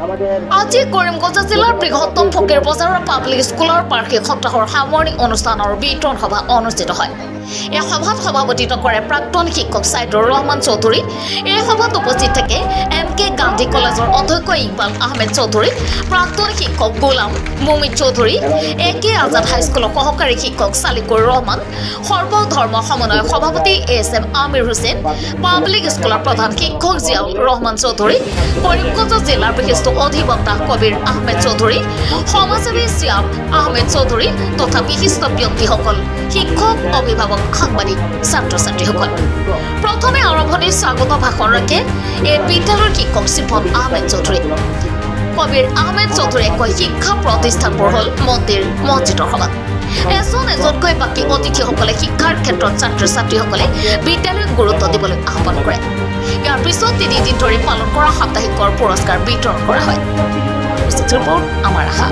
আজি কৰিমগঞ্জ জিলাৰ বৃহত্তম ফকীৰ বজাৰৰ পাব্লিক স্কুলৰ বাৰ্ষিক সপ্তাহৰ সামৰণি অনুষ্ঠানৰ বিতৰণ সভা অনুষ্ঠিত হয়। এই সভাত সভাপতিত্ব কৰে প্ৰাক্তন শিক্ষক সাইদুৰ ৰহমান চৌধুৰী। এই সভাত উপস্থিত থাকে MK গান্ধী কলেজৰ অধ্যক্ষ ইকবাল আহমেদ চৌধুৰী, প্ৰাক্তন শিক্ষক গোলাম মুমিত চৌধুৰী, AK আজাদ হাইস্কুলৰ সহকাৰী শিক্ষক সালিকুৰ ৰহমান, সৰ্বধৰ্ম সমন্বয় সভাপতি SM আমিৰ হুছেইন, পাব্লিক স্কুলৰ প্ৰধান শিক্ষক জিয়াউল ৰহমান চৌধুৰী, কৰিমগঞ্জ জিলাৰ বিশিষ্ট অধিবক্তা কবিৰ আহমেদ চৌধুৰী, সমাজসেৱী শ্যাম আহমেদ চৌধুৰী তথা বিশিষ্ট ব্যক্তিসকল, শিক্ষক, অভিভাৱক, সাংবাদিক, ছাত্ৰ ছাত্ৰীসকল। প্ৰথমে আৰম্ভণিৰ স্বাগত ভাষণ ৰাখে এই বিদ্যালয়ৰ শিক্ষক সিফত আহমেদ চৌধুৰী। কবিৰ আহমেদ চৌধুৰীয়ে কয়, শিক্ষা প্ৰতিষ্ঠানবোৰ হ'ল মন্দিৰ, মছজিদৰ সমান। এজনকৈ বাকী অতিথিসকলে শিক্ষাৰ ক্ষেত্ৰত ছাত্ৰ ছাত্ৰীসকলে বিদ্যালয়ক গুৰুত্ব দিবলৈ আহ্বান কৰে। ইয়াৰ পিছত 3 দিন ধৰি পালন কৰা সাপ্তাহিকৰ পুৰস্কাৰ বিতৰণ কৰা হয়। ৰিপৰ্ট আমাৰ আশা।